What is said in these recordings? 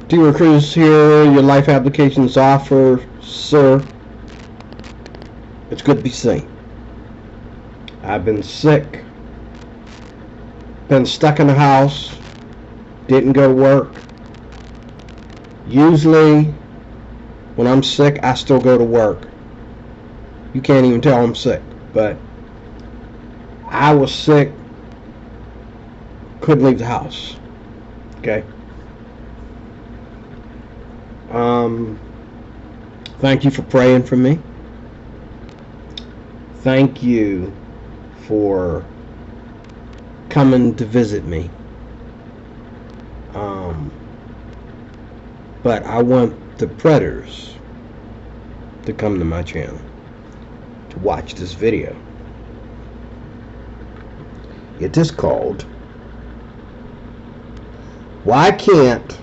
Dealer Cruz here, your life applications offer, sir. It's good to be seen. I've been sick, been stuck in the house, didn't go to work. Usually, when I'm sick, I still go to work. You can't even tell I'm sick, but I was sick, couldn't leave the house. Okay. Thank you for praying for me. Thank you for coming to visit me. But I want the predators to come to my channel to watch this video. It is called "Why Can't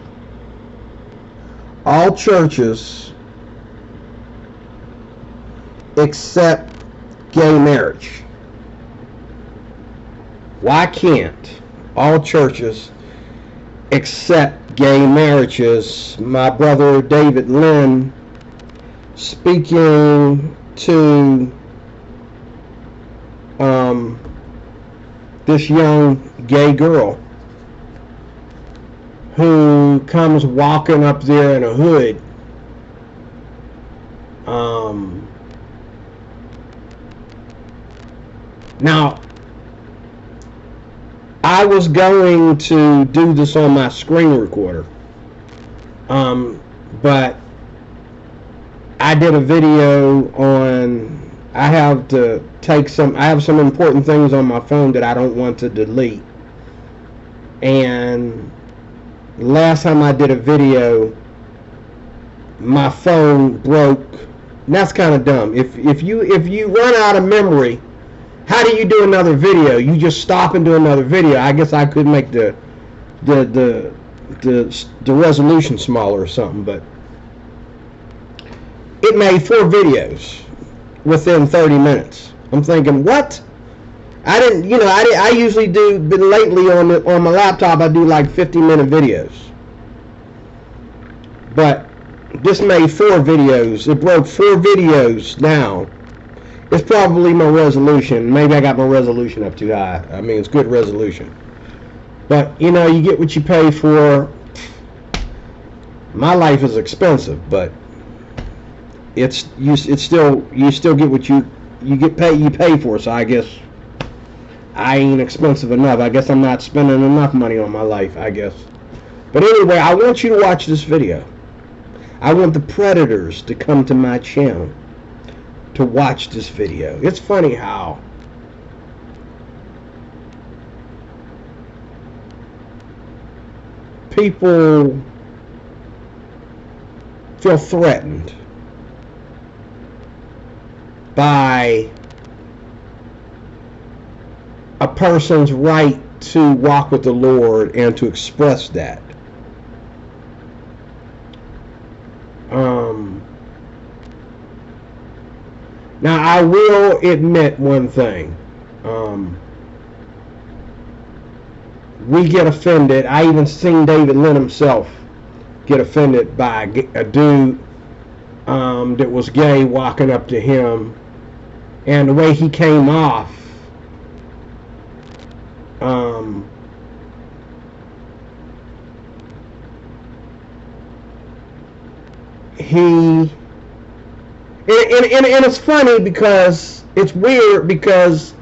All Churches Accept Gay Marriage?" Why can't all churches accept gay marriages? My brother David Lynn speaking to this young gay girl who comes walking up there in a hood. Now, I was going to do this on my screen recorder, but I did a video on, I have some important things on my phone that I don't want to delete. And last time I did a video, my phone broke. And that's kind of dumb. If you run out of memory, how do you do another video? You just stop and do another video. I guess I could make the resolution smaller or something, but it made 4 videos within 30 minutes. I'm thinking, what? I usually do, but lately on my laptop I do like 50-minute videos. But this made 4 videos. It broke 4 videos now. It's probably my resolution. Maybe I got my resolution up too high. I mean, it's good resolution. But, you get what you pay for. My life is expensive, but you still get what you pay for. So I guess I ain't expensive enough. I guess I'm not spending enough money on my life, I guess. But anyway, I want you to watch this video. I want the predators to come to my channel to watch this video. It's funny how people feel threatened by a person's right to walk with the Lord and to express that. Now, I will admit one thing. We get offended. I even seen David Lynn himself get offended by a dude that was gay walking up to him, and the way he came off. And it's funny because it's weird, because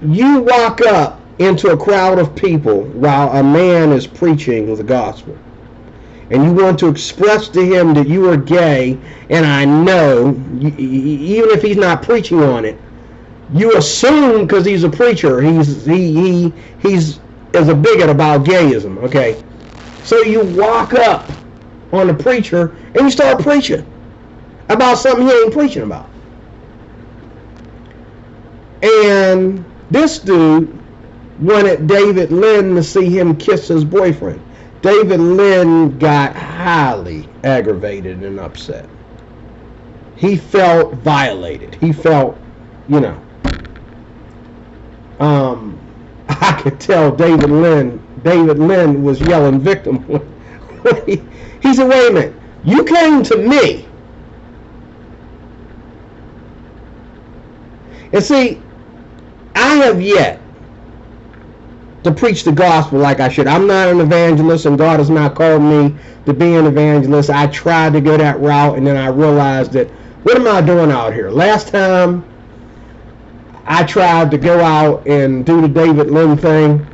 you walk up into a crowd of people while a man is preaching the gospel, and you want to express to him that you are gay, and I know, even if he's not preaching on it, you assume because he's a preacher, he's is a bigot about gayism, okay? So you walk up on the preacher and you start preaching about something he ain't preaching about. And this dude wanted David Lynn to see him kiss his boyfriend. David Lynn got highly aggravated and upset. He felt violated. He felt, I could tell David Lynn David Lynn was yelling victim. He said, wait a minute, you came to me. And see, I have yet to preach the gospel like I should. I'm not an evangelist, and God has not called me to be an evangelist. I tried to go that route, and then I realized that, what am I doing out here? Last time I tried to go out and do the David Lynn thing,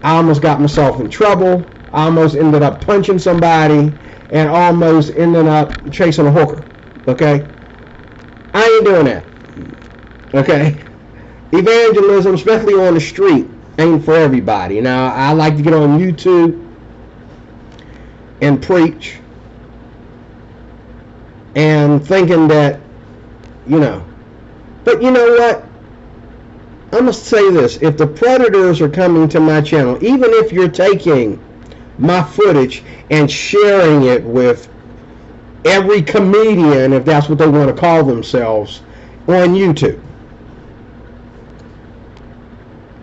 I almost got myself in trouble. I almost ended up punching somebody, and almost ended up chasing a hooker. Okay? I ain't doing that. Okay? Evangelism, especially on the street, ain't for everybody. Now, I like to get on YouTube and preach, and thinking that, but you know what? I must say this. If the predators are coming to my channel, even if you're taking my footage and sharing it with every comedian, if that's what they want to call themselves, on YouTube,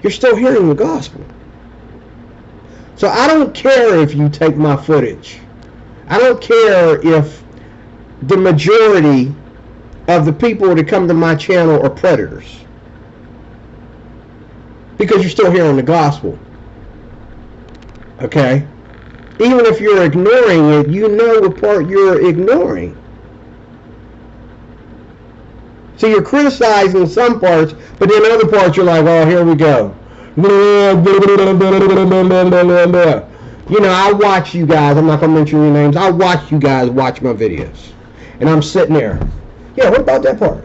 you're still hearing the gospel. So I don't care if you take my footage. I don't care if the majority of the people that come to my channel are predators, because you're still hearing the gospel. Okay? Even if you're ignoring it, you know what part you're ignoring. So you're criticizing some parts, but then other parts you're like, oh, here we go. I watch you guys. I'm not going to mention your names. I watch you guys watch my videos. And I'm sitting there. Yeah, what about that part?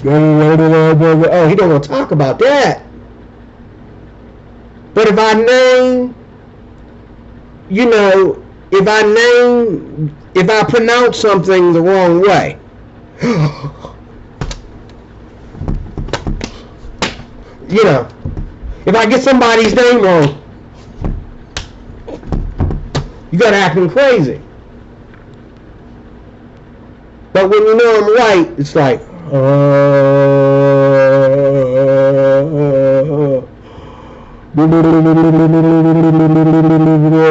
Oh, he don't want to talk about that. But if I name, if I pronounce something the wrong way, if I get somebody's name wrong, you gotta act me crazy. But when you know I'm right, it's like,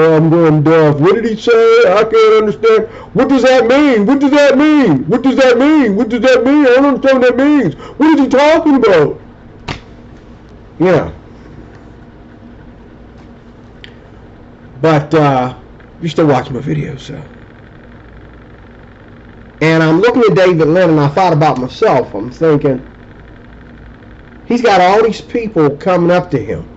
I'm going deaf. What did he say? I can't understand. What does that mean? What does that mean? What does that mean? What does that mean? I don't understand what that means. What is he talking about? But you still watch my videos, so. And I'm looking at David Lynn, and I thought about myself. I'm thinking, he's got all these people coming up to him.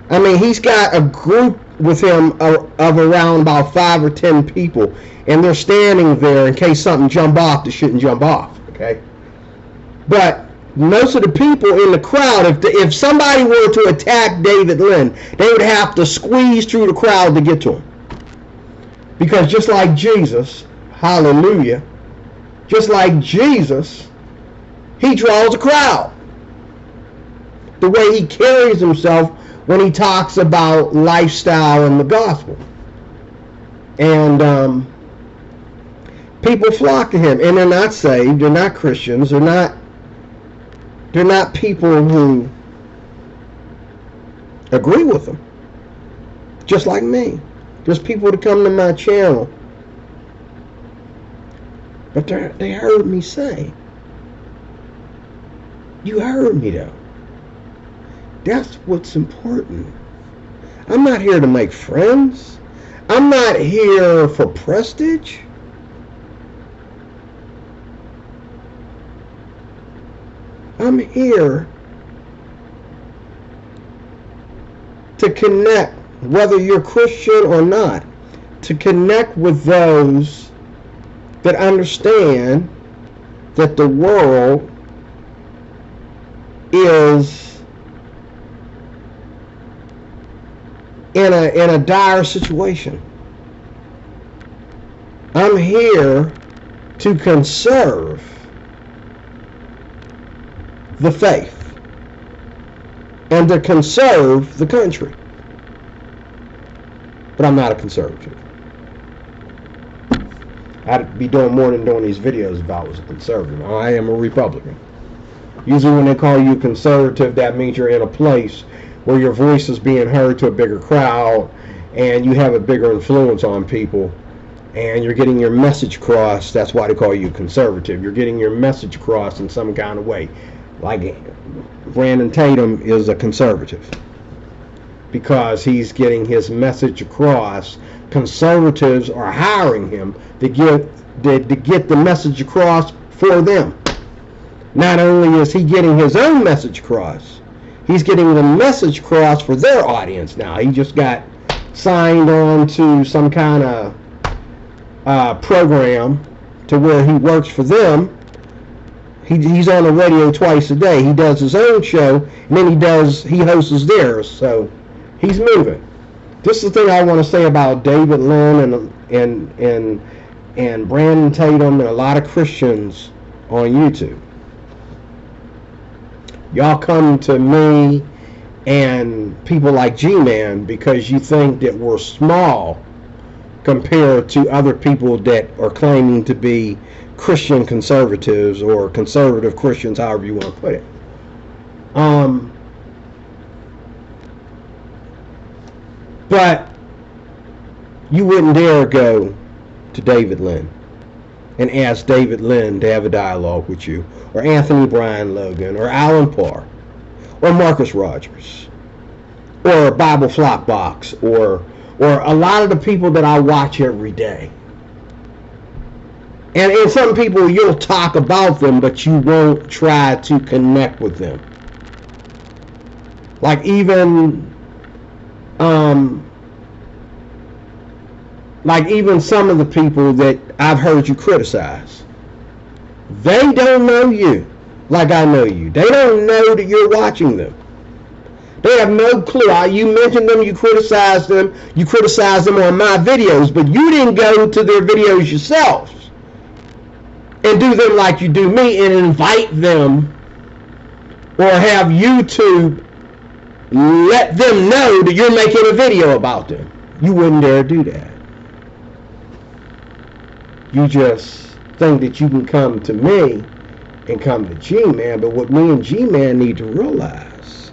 I mean, he's got a group with him of around about 5 or 10 people, and they're standing there in case something jump off that shouldn't jump off, okay? But most of the people in the crowd, if somebody were to attack David Lynn, they would have to squeeze through the crowd to get to him. Because just like Jesus, hallelujah, just like Jesus, he draws a crowd. The way he carries himself when he talks about lifestyle and the gospel. And people flock to him, and they're not saved, they're not Christians, they're not people who agree with him. Just like me. There's people that come to my channel, but they heard me say, you heard me though. That's what's important. I'm not here to make friends. I'm not here for prestige. I'm here to connect, whether you're Christian or not, to connect with those that understand that the world is in a dire situation. I'm here to conserve the faith and to conserve the country. But I'm not a conservative. I'd be doing more than doing these videos if I was a conservative. I am a Republican. Usually when they call you conservative, that means you're in a place where your voice is being heard to a bigger crowd, and you have a bigger influence on people, and you're getting your message across. That's why they call you conservative. You're getting your message across in some kind of way. Like Brandon Tatum is a conservative because he's getting his message across. Conservatives are hiring him to get the message across for them. Not only is he getting his own message across, he's getting the message across for their audience now. He just got signed on to some kind of program to where he works for them. He's on the radio twice a day. He does his own show, and then he hosts theirs. So he's moving. This is the thing I want to say about David Lynn and Brandon Tatum and a lot of Christians on YouTube. Y'all come to me and people like G-Man because you think that we're small compared to other people that are claiming to be Christian conservatives or conservative Christians, however you want to put it. But you wouldn't dare go to David Lynn and ask David Lynn to have a dialogue with you, or Anthony Brian Logan, or Alan Parr, or Marcus Rogers, or Bible Flopbox, or a lot of the people that I watch every day. And some people, you'll talk about them, but you won't try to connect with them. Like even some of the people that I've heard you criticize. They don't know you like I know you. They don't know that you're watching them. They have no clue. You mentioned them, you criticized them on my videos, but you didn't go to their videos yourselves and do them like you do me and invite them or have YouTube let them know that you're making a video about them. You wouldn't dare do that. You just think that you can come to me and come to G-Man, but what me and G-Man need to realize,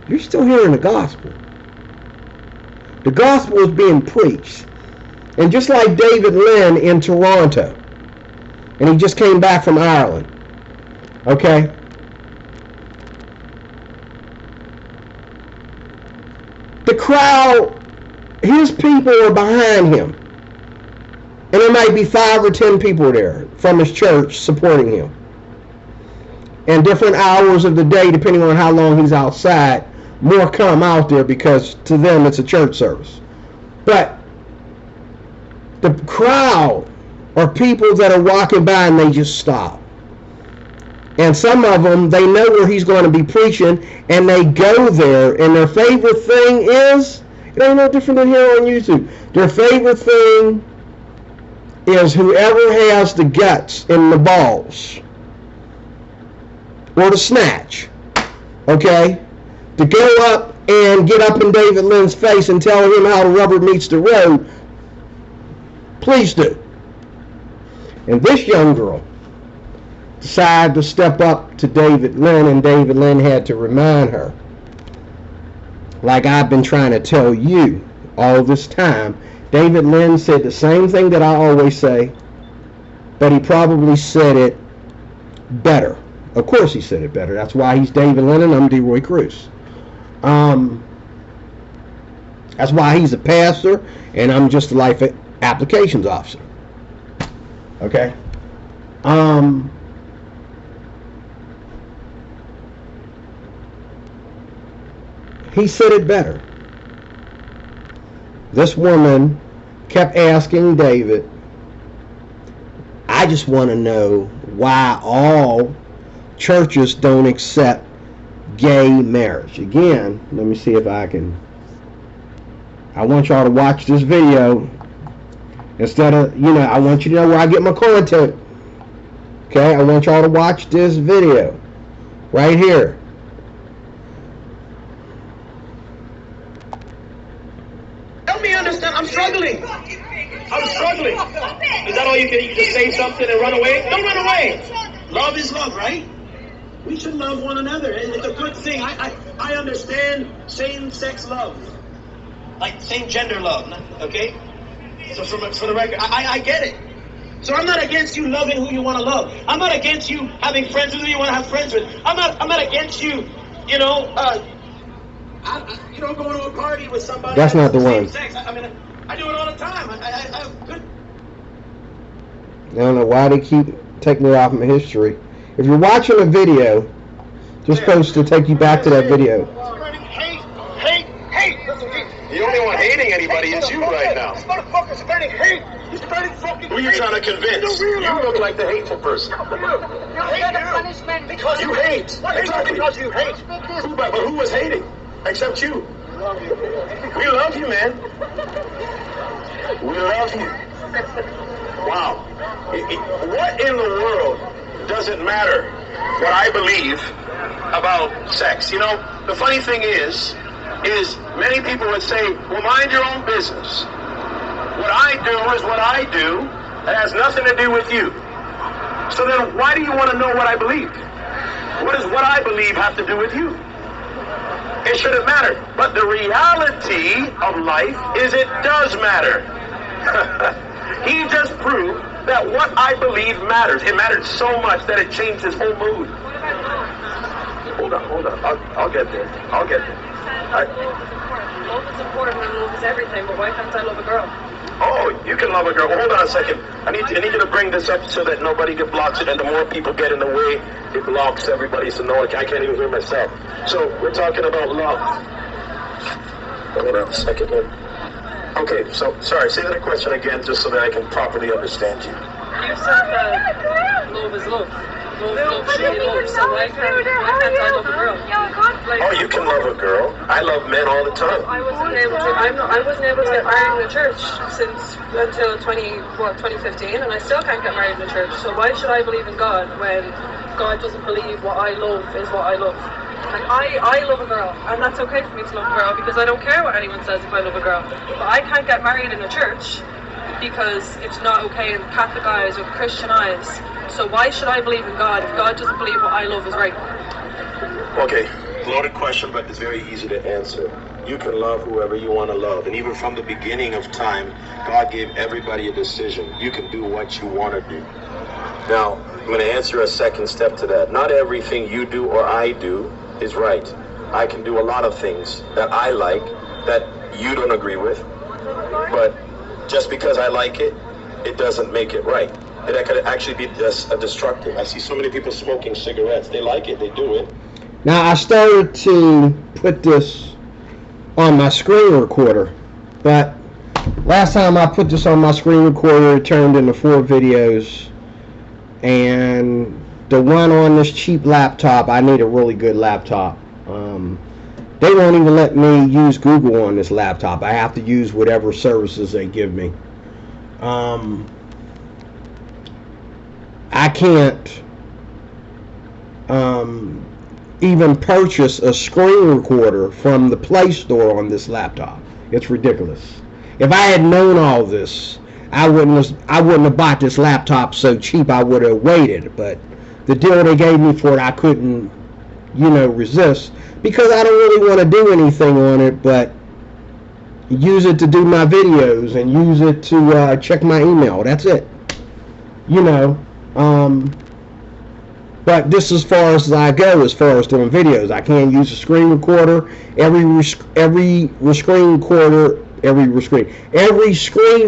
you're still hearing the gospel. The gospel is being preached. And just like David Lynn in Toronto, and he just came back from Ireland, okay? The crowd, his people are behind him. And there might be 5 or 10 people there from his church supporting him. And different hours of the day, depending on how long he's outside, more come out there because to them it's a church service. But the crowd are people that are walking by and they just stop. And some of them, they know where he's going to be preaching and they go there. And their favorite thing is, it ain't no different than here on YouTube. Their favorite thing is whoever has the guts and the balls or the snatch, okay, to go up and get up in David Lynn's face and tell him how the rubber meets the road, please do. And this young girl decided to step up to David Lynn, and David Lynn had to remind her, like I've been trying to tell you all this time. David Lynn said the same thing that I always say, but he probably said it better. Of course he said it better. That's why he's David Lynn and I'm DeRoy Cruz. That's why he's a pastor and I'm just a life applications officer. Okay? He said it better. This woman kept asking David, I just want to know why all churches don't accept gay marriage. Again, let me see if I want y'all to watch this video instead of, I want you to know where I get my content. Okay, I want y'all to watch this video right here. Help me understand. I'm struggling. Is that all you can? You just say something and run away? Don't run away. Love is love, right? We should love one another. It's a good thing. I understand same-sex love. Like same-gender love, okay? So for the record, I get it. So I'm not against you loving who you want to love. I'm not against you having friends with who you want to have friends with. I'm not against you, going to a party with somebody. That's not the one. Sex. I mean, I do it all the time. I have good. I don't know why they keep taking it off my history. If you're watching a video, they're supposed to take you back to that video. Hate. The only one hating anybody is you right now. This motherfucker's spreading hate. He's spreading fucking Who are you trying to convince? You look like the hateful person. Because you hate. Exactly. Because you hate. But who was hating? Except you. We love you, man. We love you. Wow. What in the world does it matter what I believe about sex? The funny thing is many people would say, well, mind your own business. What I do is what I do. It has nothing to do with you. So then why do you want to know what I believe? What does what I believe have to do with you? It shouldn't matter. But the reality of life is it does matter. He just proved that what I believe matters. It mattered so much that it changed his whole mood. Hold on. I'll get there. Love is important and love is everything, but why can't I love a girl? Oh, you can love a girl. Hold on a second. I need you to bring this up so that nobody blocks it, and the more people get in the way, it blocks everybody, so I can't even hear myself. So we're talking about love. Hold on a second here. Okay, so sorry, say that question again just so that I can properly understand you. You said that love is love. Love should be love, so why can't I love a girl? Oh, you can love a girl. I love men all the time. I wasn't able to get married in the church until 2015, and I still can't get married in the church. So why should I believe in God when God doesn't believe what I love is what I love? Like I love a girl, and that's okay for me to love a girl because I don't care what anyone says if I love a girl. But I can't get married in the church because it's not okay in Catholic eyes or Christian eyes. So why should I believe in God if God doesn't believe what I love is right? Okay, loaded question, but it's very easy to answer. You can love whoever you want to love, and even from the beginning of time, God gave everybody a decision. You can do what you want to do. Now, I'm going to answer a second step to that. Not everything you do or I do is right. I can do a lot of things that I like that you don't agree with, but just because I like it, it doesn't make it right. That could actually be destructive. I see so many people smoking cigarettes. They like it, they do it. Now, I started to put this on my screen recorder, but last time I put this on my screen recorder, it turned into 4 videos, and the one on this cheap laptop, I need a really good laptop. They won't even let me use Google on this laptop. I have to use whatever services they give me. I can't even purchase a screen recorder from the Play Store on this laptop. It's ridiculous. If I had known all this, I wouldn't have bought this laptop so cheap. I would have waited. But the deal they gave me for it, I couldn't, resist, because I don't really want to do anything on it but use it to do my videos and use it to check my email. That's it. But this is as far as I go as far as doing videos. I can't use a screen recorder. Every screen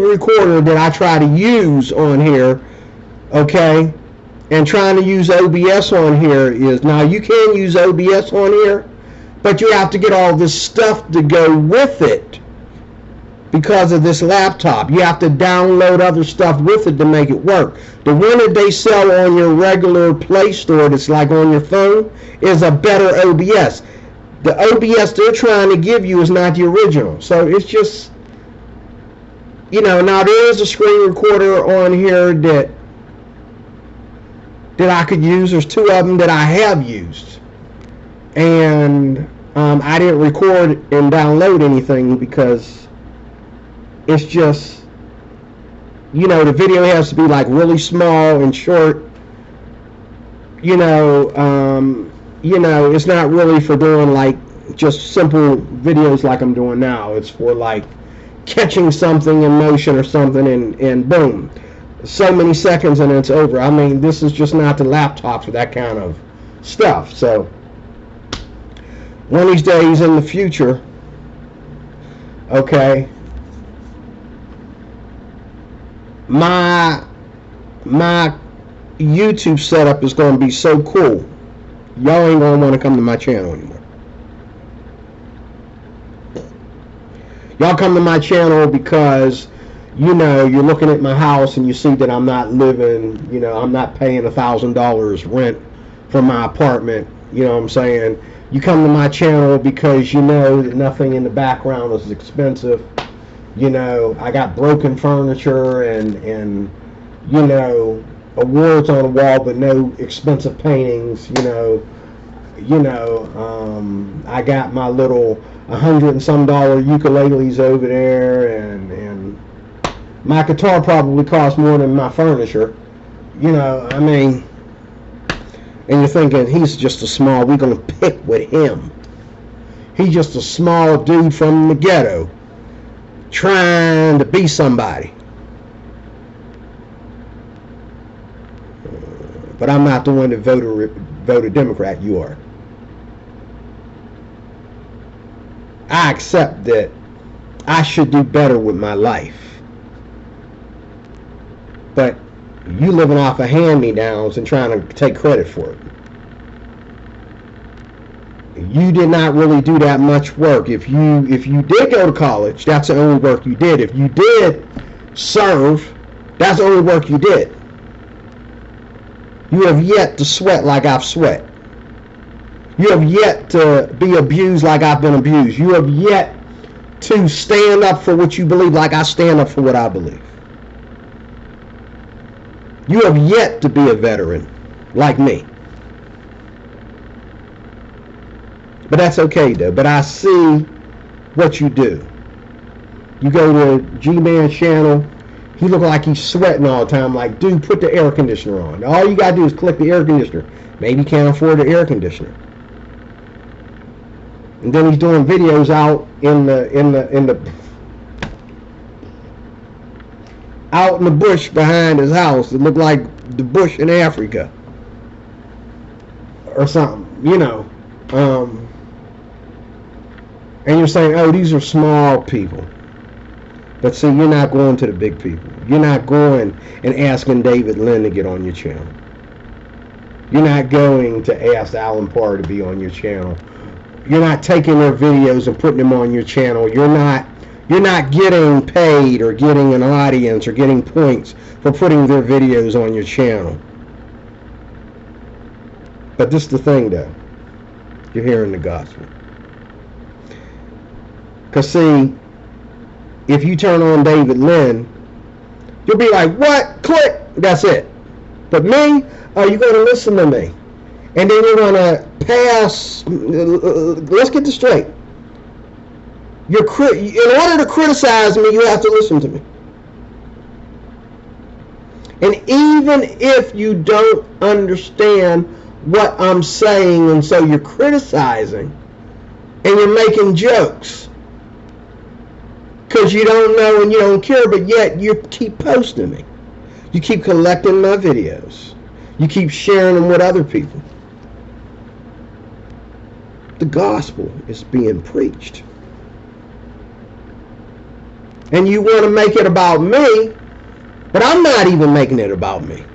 recorder that I try to use on here, okay, and trying to use OBS on here is, now you can use OBS on here, but you have to get all this stuff to go with it because of this laptop. You have to download other stuff with it to make it work. The one that they sell on your regular Play Store that's like on your phone is a better OBS. The OBS they're trying to give you is not the original. So it's just, now there is a screen recorder on here that I could use. There's 2 of them that I have used. And I didn't record and download anything because it's just, the video has to be like really small and short. it's not really for doing like just simple videos like I'm doing now. It's for like catching something in motion or something, and boom, so many seconds and it's over. I mean, this is just not the laptop for that kind of stuff. So one of these days in the future, okay, my YouTube setup is going to be so cool, y'all ain't going to want to come to my channel anymore. Y'all come to my channel because, you're looking at my house and you see that I'm not living, I'm not paying $1,000 rent for my apartment. You know what I'm saying? You come to my channel because you know that nothing in the background is expensive. I got broken furniture and awards on the wall, but no expensive paintings. I got my little $100 and some ukuleles over there, and my guitar probably costs more than my furniture. And you're thinking, he's just we're gonna pick with him. He's just a small dude from the ghetto trying to be somebody. But I'm not the one that voted Democrat. You are. I accept that I should do better with my life. But you living off of hand-me-downs and trying to take credit for it. You did not really do that much work. If you did go to college, that's the only work you did. If you did serve, that's the only work you did. You have yet to sweat like I've sweat. You have yet to be abused like I've been abused. You have yet to stand up for what you believe like I stand up for what I believe. You have yet to be a veteran like me. But that's okay though. But I see what you do. You go to G-Man's channel, he look like he's sweating all the time. Like, dude, put the air conditioner on. All you gotta do is click the air conditioner. Maybe you can't afford the air conditioner. And then he's doing videos out in the bush behind his house. It looked like the bush in Africa or something, and you're saying, oh, these are small people. But see, you're not going to the big people. You're not going and asking David Lynn to get on your channel. You're not going to ask Alan Parr to be on your channel. You're not taking their videos and putting them on your channel. You're not getting paid or getting an audience or getting points for putting their videos on your channel. But this is the thing though. You're hearing the gospel. Because see, if you turn on David Lynn, you'll be like, what? Click. That's it. But me, you're going to listen to me. And then you're going to pass. Let's get this straight. In order to criticize me, you have to listen to me. And even if you don't understand what I'm saying, and so you're criticizing, and you're making jokes, because you don't know and you don't care, but yet you keep posting me. You keep collecting my videos. You keep sharing them with other people. The gospel is being preached. And you want to make it about me, but I'm not even making it about me.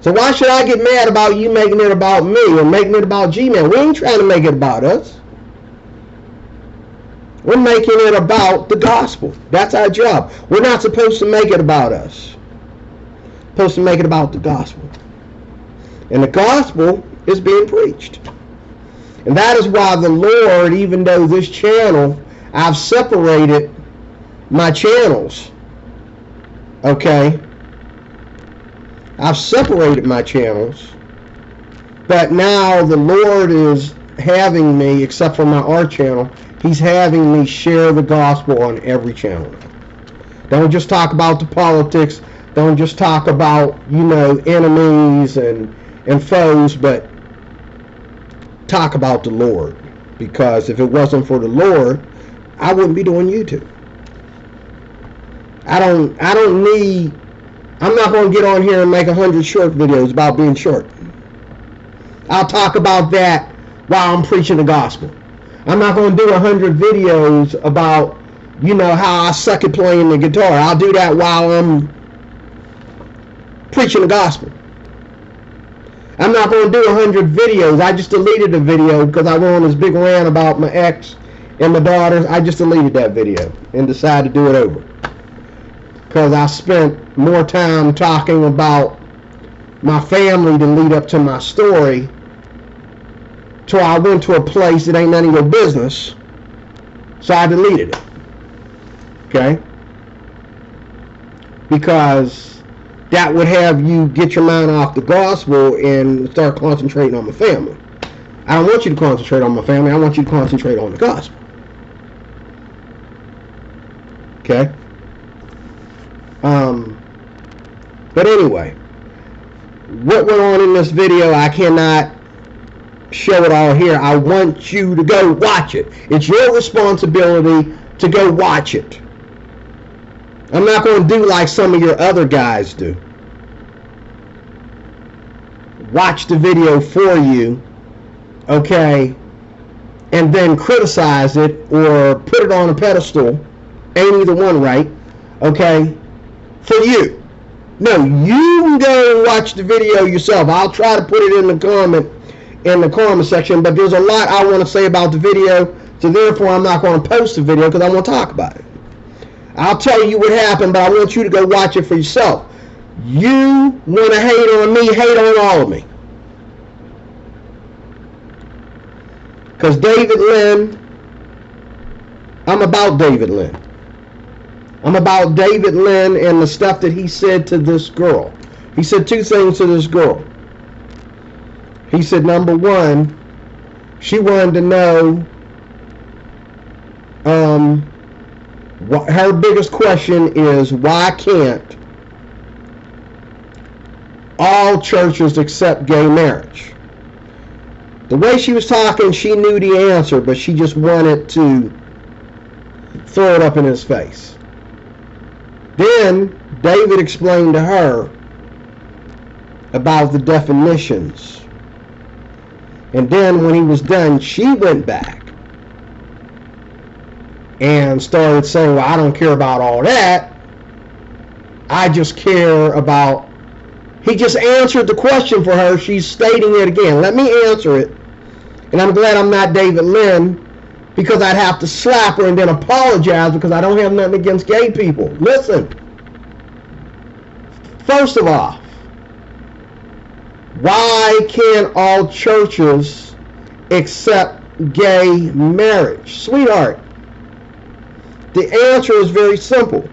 So why should I get mad about you making it about me or making it about G-Man? We ain't trying to make it about us. We're making it about the gospel. That's our job. We're not supposed to make it about us. We're supposed to make it about the gospel. And the gospel is being preached. And that is why the Lord, even though this channel, I've separated my channels. Okay? I've separated my channels. But now the Lord is having me, except for my art channel, He's having me share the gospel on every channel. Don't just talk about the politics. Don't just talk about, enemies and foes, but talk about the Lord. Because if it wasn't for the Lord, I wouldn't be doing YouTube. I'm not going to get on here and make 100 short videos about being short. I'll talk about that while I'm preaching the gospel. I'm not going to do 100 videos about, how I suck at playing the guitar. I'll do that while I'm preaching the gospel. I'm not going to do 100 videos. I just deleted a video because I went on this big rant about my ex and my daughters. I just deleted that video and decided to do it over. Because I spent more time talking about my family to lead up to my story. So I went to a place that ain't none of your business. So I deleted it. Okay? Because that would have you get your mind off the gospel and start concentrating on my family. I don't want you to concentrate on my family. I want you to concentrate on the gospel. Okay? But anyway, what went on in this video, I cannot show it all here. I want you to go watch it. It's your responsibility to go watch it. I'm not going to do like some of your other guys do. Watch the video for you, okay, and then criticize it or put it on a pedestal. Ain't either one right, okay, for you. No, you can go watch the video yourself. I'll try to put it in the comment section, but there's a lot I want to say about the video, so therefore I'm not going to post the video because I want to talk about it. I'll tell you what happened, but I want you to go watch it for yourself. You want to hate on me, hate on all of me. Because David Lynn, I'm about David Lynn. I'm about David Lynn and the stuff that he said to this girl. He said two things to this girl. He said, number one, she wanted to know, her biggest question is, why can't all churches accept gay marriage? The way she was talking, she knew the answer, but she just wanted to throw it up in his face. Then David explained to her about the definitions. And then when he was done, she went back and started saying, well, I don't care about all that. I just care about... He just answered the question for her. She's stating it again. Let me answer it. And I'm glad I'm not David Lynn, because I'd have to slap her and then apologize because I don't have nothing against gay people. Listen. First of all, why can't all churches accept gay marriage? Sweetheart, the answer is very simple.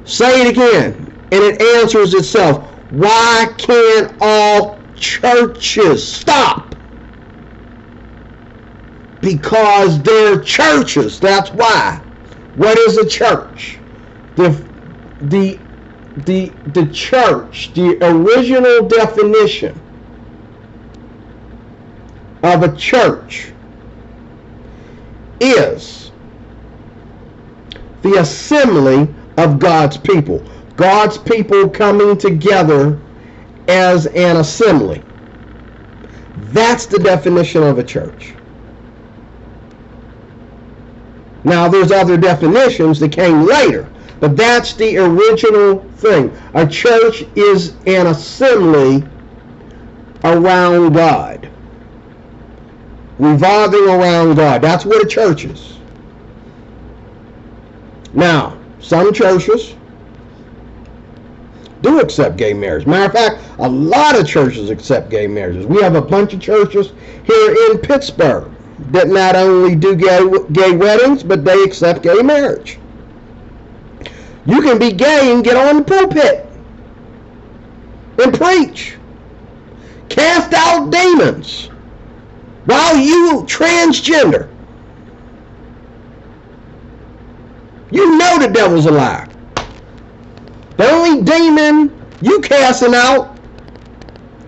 Say it again, and it answers itself. Why can't all churches stop? Because they're churches. That's why. What is a church? The church, the original definition of a church is the assembly of God's people. God's people coming together as an assembly. That's the definition of a church. Now, there's other definitions that came later, but that's the original thing. A church is an assembly around God, revolving around God. That's what a church is. Now, some churches do accept gay marriage. Matter of fact, a lot of churches accept gay marriages. We have a bunch of churches here in Pittsburgh that not only do gay weddings, but they accept gay marriage. You can be gay and get on the pulpit and preach. Cast out demons while you transgender. You know the devil's a liar. The only demon you casting out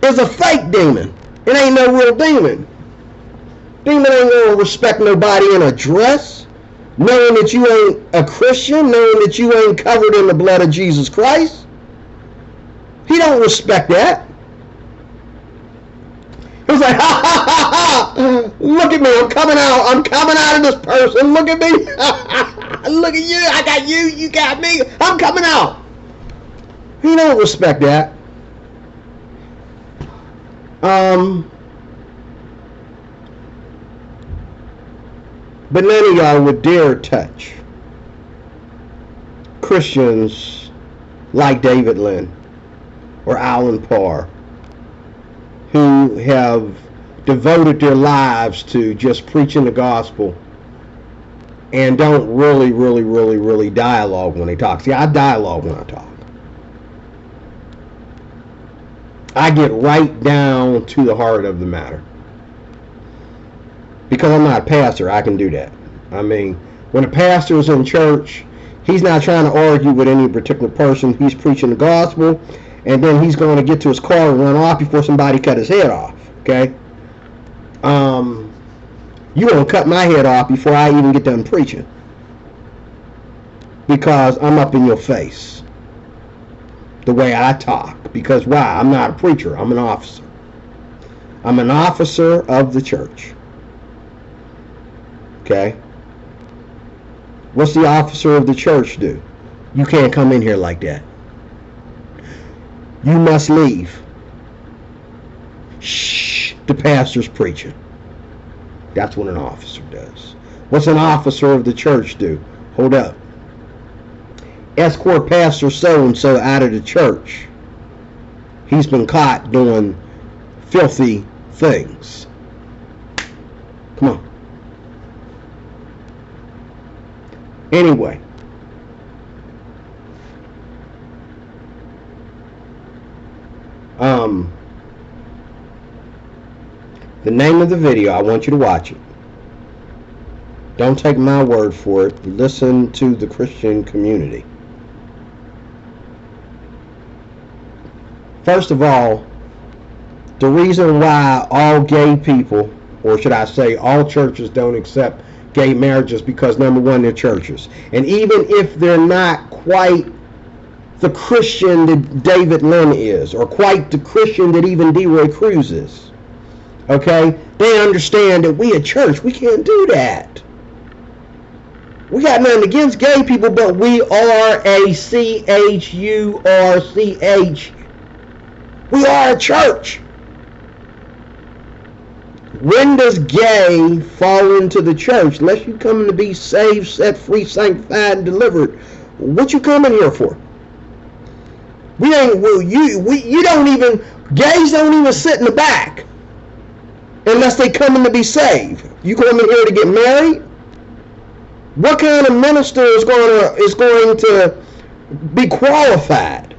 is a fake demon. It ain't no real demon. Demon ain't gonna respect nobody in a dress, knowing that you ain't a Christian, knowing that you ain't covered in the blood of Jesus Christ. He don't respect that. He's like, ha ha ha ha! Look at me, I'm coming out of this person. Look at me, look at you, I got you, you got me. I'm coming out. He don't respect that. But none of y'all would dare touch Christians like David Lynn or Alan Parr, who have devoted their lives to just preaching the gospel and don't really dialogue when they talk. See, I dialogue when I talk. I get right down to the heart of the matter. Because I'm not a pastor, I can do that. I mean, when a pastor is in church, he's not trying to argue with any particular person. He's preaching the gospel, and then he's going to get to his car and run off before somebody cut his head off. Okay? You won't cut my head off before I even get done preaching. Because I'm up in your face. The way I talk. Because why? I'm not a preacher. I'm an officer. I'm an officer of the church. Okay? What's the officer of the church do? You can't come in here like that. You must leave. Shh, the pastor's preaching. That's what an officer does. What's an officer of the church do? Hold up. Escort pastor so-and-so out of the church. He's been caught doing filthy things. Come on. Anyway. The name of the video, I want you to watch it. Don't take my word for it. Listen to the Christian community. First of all, the reason why all gay people, or should I say all churches, don't accept gay marriages because, number one, they're churches. And even if they're not quite the Christian that David Lynn is, or quite the Christian that even D-Ray Cruz is, okay, they understand that we a church, we can't do that. We got nothing against gay people, but we are a C-H-U-R-C-H. We are a church. When does gay fall into the church? Unless you come to be saved, set free, sanctified, and delivered. What you coming here for? We ain't. You don't even. Gays don't even sit in the back unless they coming to be saved. You coming here to get married? What kind of minister is going to be qualified?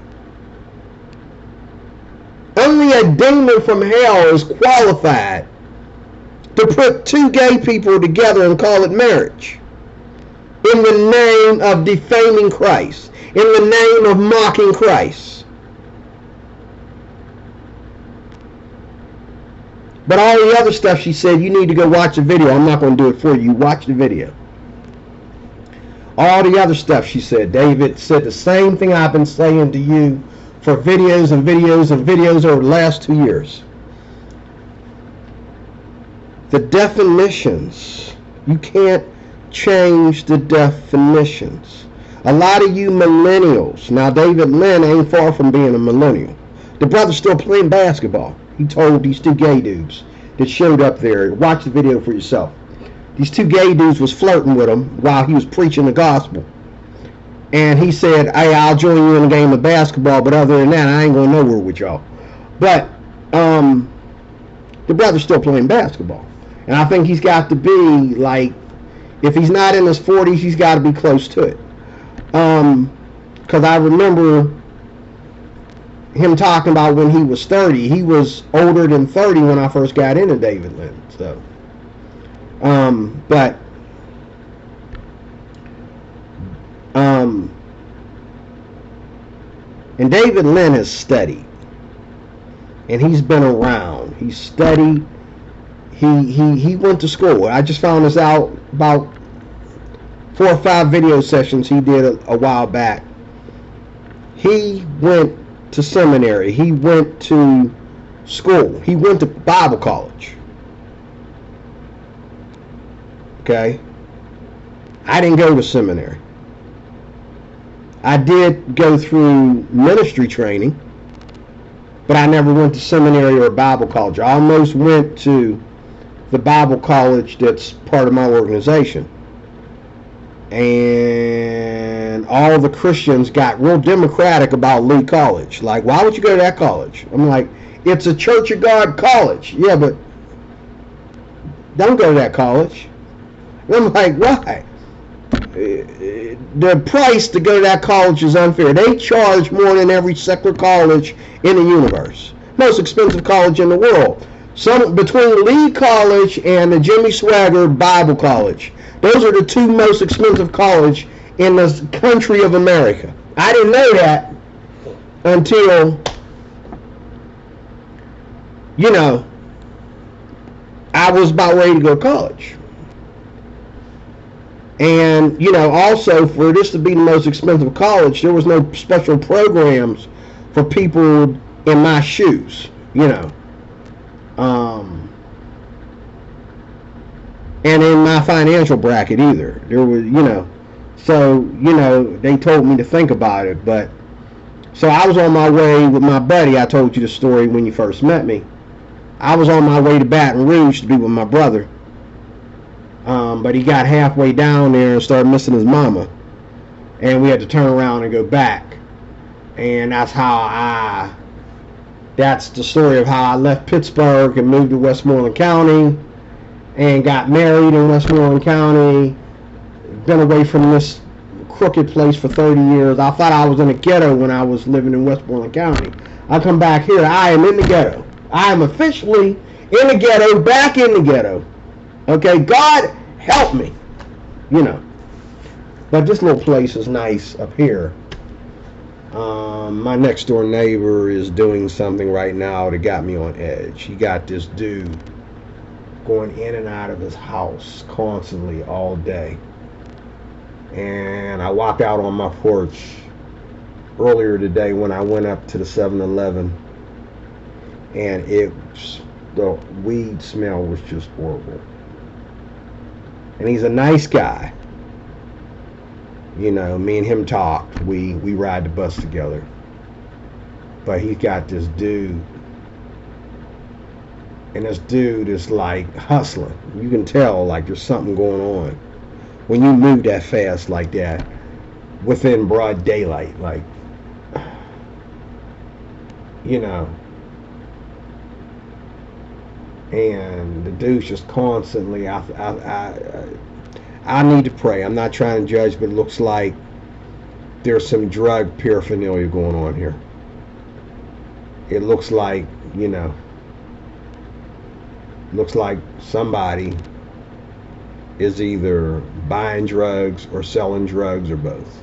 Only a demon from hell is qualified to put two gay people together and call it marriage. In the name of defaming Christ. In the name of mocking Christ. But all the other stuff she said, you need to go watch the video. I'm not going to do it for you. Watch the video. All the other stuff she said. David said the same thing I've been saying to you for videos and videos and videos over the last 2 years. The definitions. You can't change the definitions. A lot of you millennials. Now, David Lynn ain't far from being a millennial. The brother's still playing basketball. He told these two gay dudes that showed up there. Watch the video for yourself. These two gay dudes was flirting with him while he was preaching the gospel. And he said, hey, I'll join you in a game of basketball, but other than that, I ain't going nowhere with y'all. But the brother's still playing basketball. And I think he's got to be, like, if he's not in his 40s, he's got to be close to it. Because I remember him talking about when he was 30. He was older than 30 when I first got into David Lynn. So, And David Lynn has studied. And he's been around. He's studied. He went to school. I just found this out about 4 or 5 video sessions he did a while back. He went to seminary. He went to school. He went to Bible college. Okay? I didn't go to seminary. I did go through ministry training, but I never went to seminary or Bible college. I almost went to the Bible college that's part of my organization. And all the Christians got real democratic about Lee College. Like, why would you go to that college? I'm like, it's a Church of God college. Yeah, but don't go to that college. And I'm like, why? The price to go to that college is unfair. They charge more than every secular college in the universe. Most expensive college in the world. Some between Lee College and the Jimmy Swaggart Bible College. Those are the 2 most expensive colleges in the country of America. I didn't know that until, I was about ready to go to college. And, also for this to be the most expensive college, there was no special programs for people in my shoes, and in my financial bracket either. There was, so, they told me to think about it. But, so I was on my way with my buddy. I told you the story when you first met me. I was on my way to Baton Rouge to be with my brother. But he got halfway down there and started missing his mama. And we had to turn around and go back. And that's the story of how I left Pittsburgh and moved to Westmoreland County and got married in Westmoreland County. Been away from this crooked place for 30 years. I thought I was in a ghetto when I was living in Westmoreland County. I come back here, I am in the ghetto. I am officially in the ghetto, back in the ghetto. Okay, God help me, But this little place is nice up here. My next door neighbor is doing something right now that got me on edge. He got this dude going in and out of his house constantly all day. And I walked out on my porch earlier today when I went up to the 7-Eleven, and the weed smell was just horrible. And he's a nice guy. Me and him talked. We ride the bus together. But he's got this dude. And this dude is like hustling. You can tell like there's something going on when you move that fast like that within broad daylight. Like, and the dude's just constantly, I need to pray. I'm not trying to judge, but it looks like there's some drug paraphernalia going on here. It looks like, looks like somebody is either buying drugs or selling drugs or both.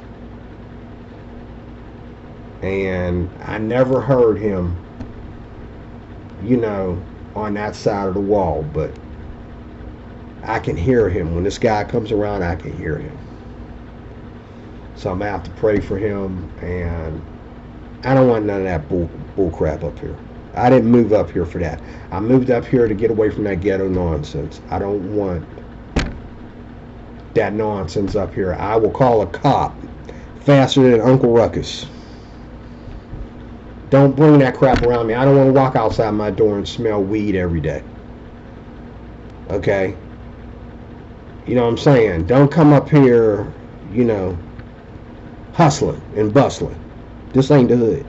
And I never heard him, on that side of the wall, but I can hear him. When this guy comes around, I can hear him. So I'm going to have to pray for him, and I don't want none of that bull crap up here. I didn't move up here for that. I moved up here to get away from that ghetto nonsense. I don't want that nonsense up here. I will call a cop faster than Uncle Ruckus. Don't bring that crap around me. I don't want to walk outside my door and smell weed every day. Okay? You know what I'm saying? Don't come up here, hustling and bustling. This ain't the hood.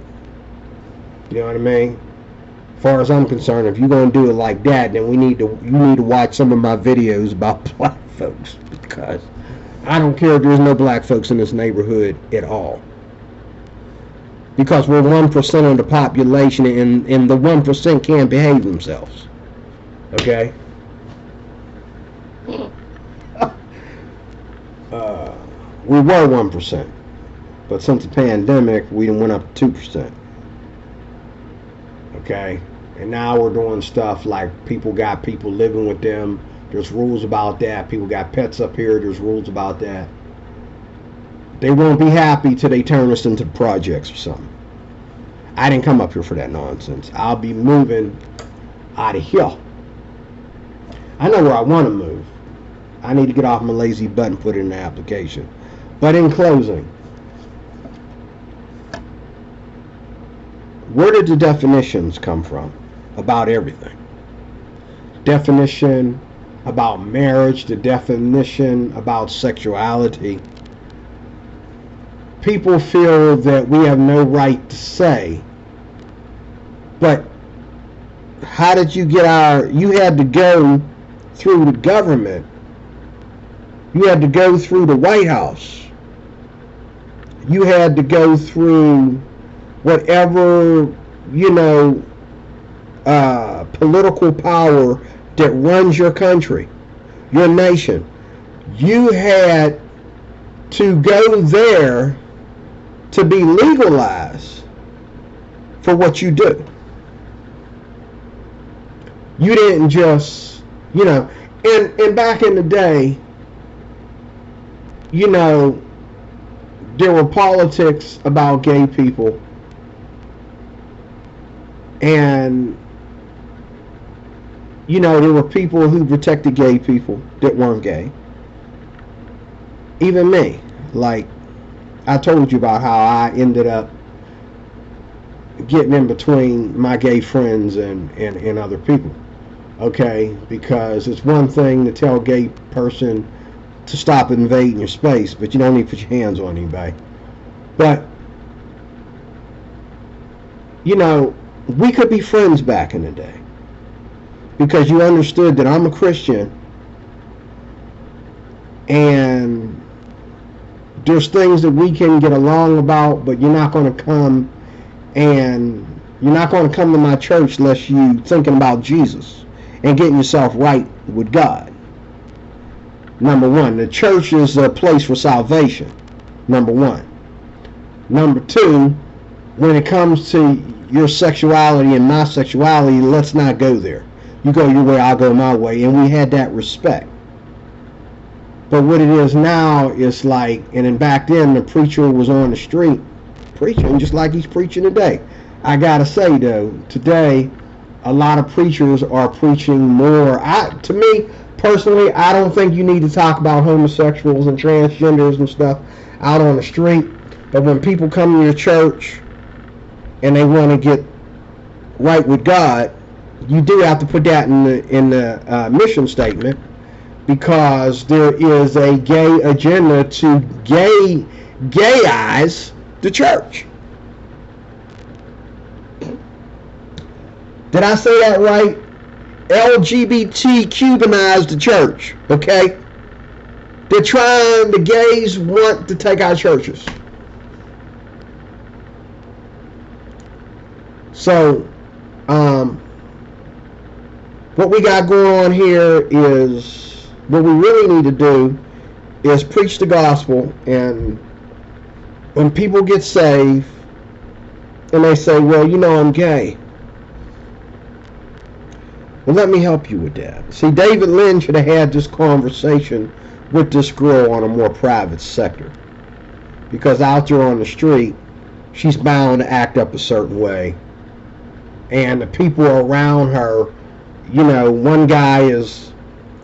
You know what I mean? As far as I'm concerned, if you're going to do it like that, then you need to watch some of my videos about black folks, because I don't care if there's no black folks in this neighborhood at all. Because we're 1% of the population, and the 1% can't behave themselves. Okay? We were 1%. But since the pandemic, we went up to 2%. Okay? And now we're doing stuff like people living with them. There's rules about that. People got pets up here. There's rules about that. They won't be happy till they turn us into projects or something. I didn't come up here for that nonsense. I'll be moving out of here. I know where I want to move. I need to get off my lazy butt and put it in the application. But in closing, where did the definitions come from about everything? Definition about marriage, the definition about sexuality. People feel that we have no right to say, but how did you get you had to go through the government. You had to go through the White House. You had to go through whatever, political power that runs your country, your nation. You had to go there to be legalized for what you do. You didn't just, and back in the day, there were politics about gay people, and there were people who protected gay people that weren't gay. Even me, like I told you about how I ended up getting in between my gay friends and other people. Okay, because it's one thing to tell a gay person to stop invading your space, but you don't need to put your hands on anybody. But we could be friends back in the day because you understood that I'm a Christian and there's things that we can get along about, but you're not going to come to my church unless you thinking about Jesus and getting yourself right with God. Number one, the church is a place for salvation. Number one. Number two, when it comes to your sexuality and my sexuality, let's not go there. You go your way, I'll go my way. And we had that respect. But what it is now is like, and then back then the preacher was on the street preaching just like he's preaching today. I gotta say though, today a lot of preachers are preaching more. To me personally, I don't think you need to talk about homosexuals and transgenders and stuff out on the street. But when people come to your church and they want to get right with God, you do have to put that in the mission statement, because there is a gay agenda to gayize the church. Did I say that right? LGBT Cubanize the church, okay? The gays want to take our churches. So, what we got going on here is, what we really need to do is preach the gospel, and when people get saved, and they say, well, I'm gay. Well, let me help you with that. See, David Lynn should have had this conversation with this girl on a more private sector. Because out there on the street, she's bound to act up a certain way. And the people around her, one guy is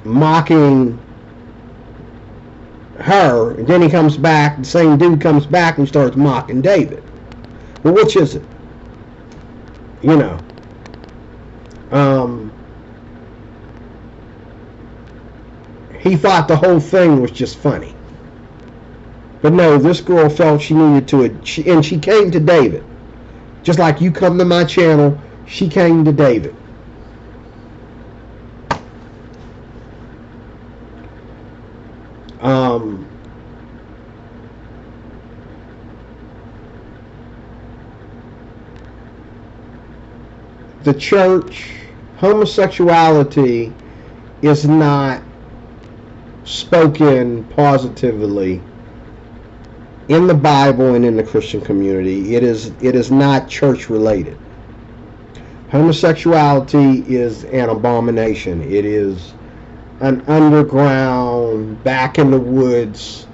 mocking her, and then he comes back, the same dude comes back and starts mocking David. Well, which is it? He thought the whole thing was just funny. But no, this girl felt she needed to, and she came to David. Just like you come to my channel, she came to David. The church, homosexuality is not spoken positively in the Bible and in the Christian community. It is not church related. Homosexuality is an abomination. It is an underground, back in the woods,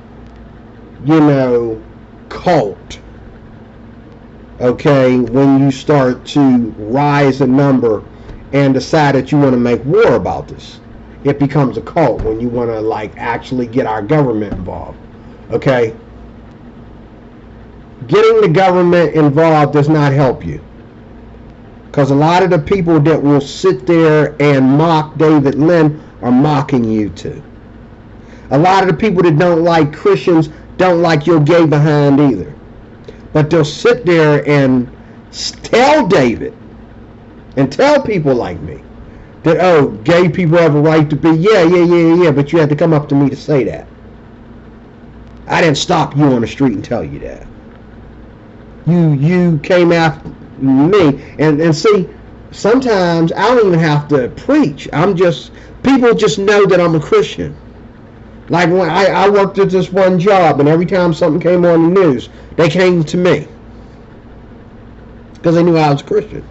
cult. Okay, when you start to rise in number and decide that you want to make war about this, it becomes a cult when you want to actually get our government involved. Okay, getting the government involved does not help you, because a lot of the people that will sit there and mock David Lynn are mocking you too. A lot of the people that don't like Christians don't like your gay behind either. But they'll sit there and tell David and tell people like me that, oh, gay people have a right to be, yeah, but you had to come up to me to say that. I didn't stop you on the street and tell you that. You came after me. And see, sometimes I don't even have to preach. People just know that I'm a Christian. Like when I worked at this one job, and every time something came on the news, they came to me because they knew I was a Christian.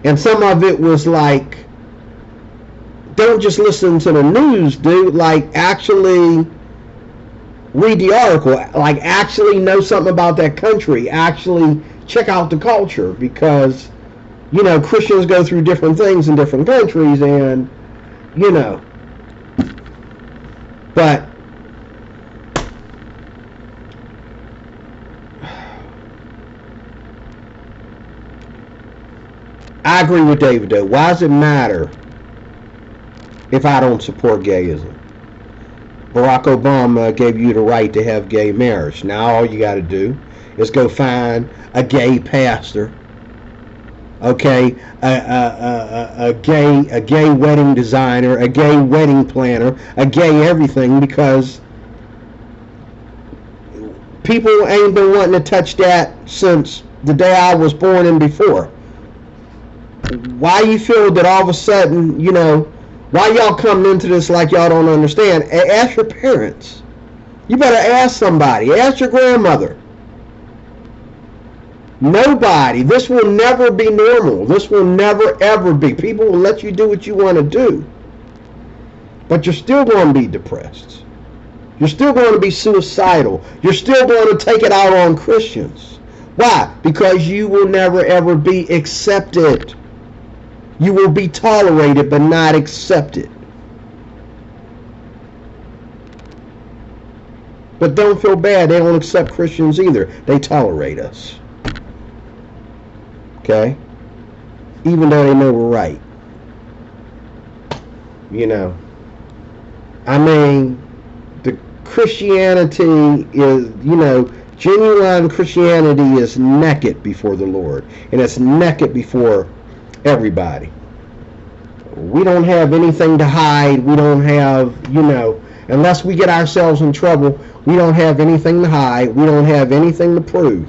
And some of it was like, don't just listen to the news, dude. Like, actually read the article. Like, actually know something about that country. Actually check out the culture, because Christians go through different things in different countries, and but I agree with David though. Why does it matter if I don't support gayism? Barack Obama gave you the right to have gay marriage. Now all you got to do is go find a gay pastor, okay, a gay wedding designer, a gay wedding planner, a gay everything, because people ain't been wanting to touch that since the day I was born and before. Why you feel that all of a sudden, why y'all coming into this like y'all don't understand? Ask your parents. You better ask somebody. Ask your grandmother. Nobody. This will never be normal. This will never ever be. People will let you do what you want to do, but you're still going to be depressed. You're still going to be suicidal. You're still going to take it out on Christians. Why? Because you will never ever be accepted. You will be tolerated but not accepted. But don't feel bad. They don't accept Christians either. They tolerate us. Okay? Even though they know we're right. I mean, the Christianity is, genuine Christianity is naked before the Lord. And it's naked before everybody. We don't have anything to hide. We don't have, unless we get ourselves in trouble, we don't have anything to hide. We don't have anything to prove.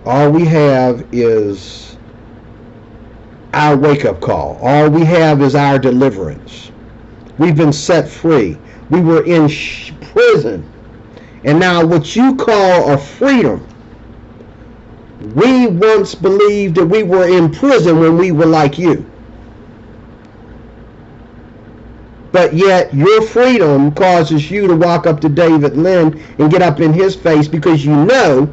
All we have is our wake-up call. All we have is our deliverance. We've been set free. We were in prison. And now what you call a freedom, we once believed that we were in prison when we were like you. But yet your freedom causes you to walk up to David Lynn and get up in his face because you know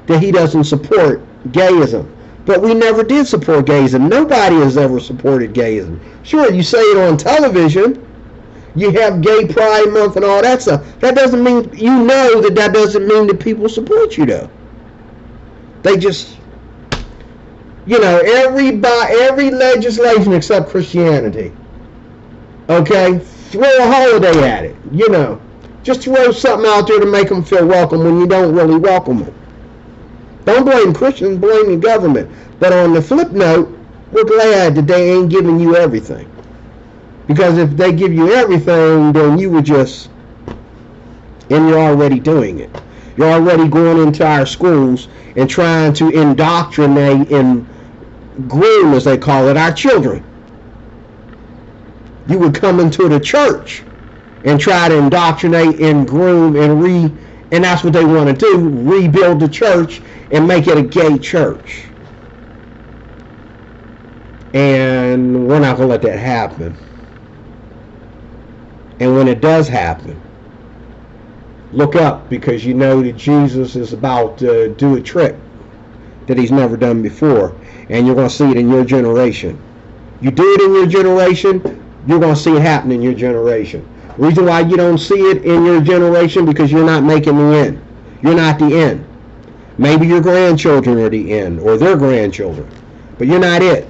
that he doesn't support gayism. But we never did support gayism. Nobody has ever supported gayism. Sure, you say it on television. You have Gay Pride Month and all that stuff. That doesn't mean, that doesn't mean that people support you though. They just, every legislation except Christianity, okay, throw a holiday at it, just throw something out there to make them feel welcome when you don't really welcome them. Don't blame Christians, blame the government. But on the flip note, we're glad that they ain't giving you everything. Because if they give you everything, then you would just, and you're already doing it. You're already going into our schools and trying to indoctrinate and groom, as they call it, our children. You would come into the church and try to indoctrinate and groom and And that's what they want to do, rebuild the church and make it a gay church. And we're not going to let that happen. And when it does happen, look up, because you know that Jesus is about to do a trick that he's never done before. And you're going to see it in your generation. You do it in your generation, you're going to see it happen in your generation. The reason why you don't see it in your generation, because you're not making the end. You're not the end. Maybe your grandchildren are the end, or their grandchildren, but you're not it.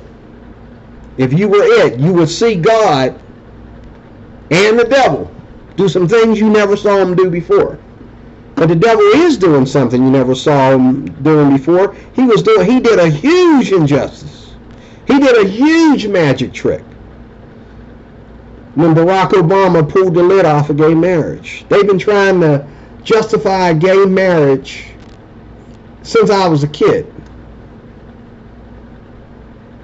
If you were it, you would see God and the devil do some things you never saw him do before. But the devil is doing something you never saw him doing before. He did a huge injustice. He did a huge magic trick when Barack Obama pulled the lid off of gay marriage. They've been trying to justify gay marriage since I was a kid.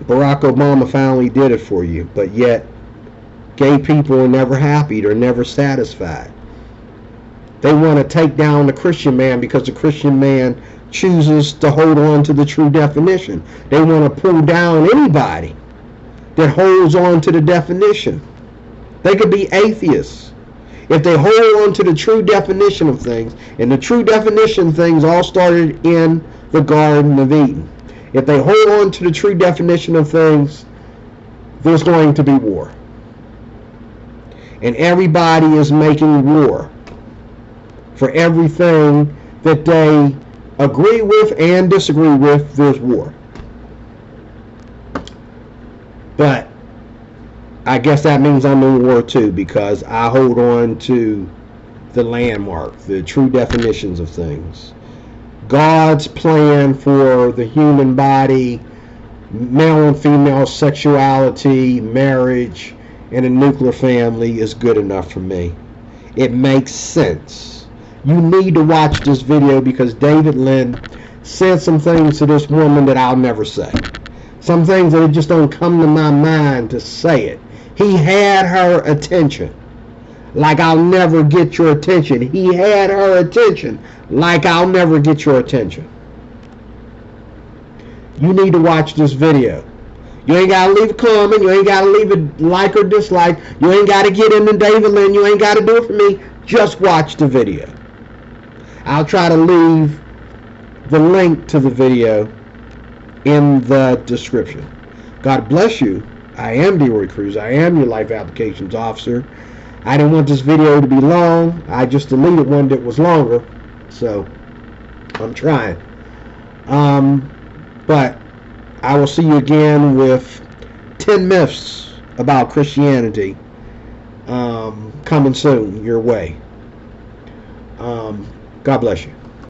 Barack Obama finally did it for you, but yet gay people are never happy. They're never satisfied. They want to take down the Christian man because the Christian man chooses to hold on to the true definition. They want to pull down anybody that holds on to the definition. They could be atheists. If they hold on to the true definition of things, and the true definition of things all started in the Garden of Eden. If they hold on to the true definition of things, there's going to be war. And everybody is making war for everything that they agree with and disagree with. There's war. But I guess that means I'm in war too, because I hold on to the landmark, the true definitions of things. God's plan for the human body, male and female sexuality, marriage, and a nuclear family is good enough for me. It makes sense. You need to watch this video, because David Lynn said some things to this woman that I'll never say. Some things that just don't come to my mind to say it. He had her attention like I'll never get your attention. He had her attention like I'll never get your attention. You need to watch this video. You ain't got to leave a comment. You ain't got to leave a like or dislike. You ain't got to get into David Lynn. You ain't got to do it for me. Just watch the video. I'll try to leave the link to the video in the description. God bless you. I am DeRoy Cruz. I am your Life Applications Officer. I didn't want this video to be long. I just deleted one that was longer. So, I'm trying. But I will see you again with 10 myths about Christianity coming soon your way. God bless you.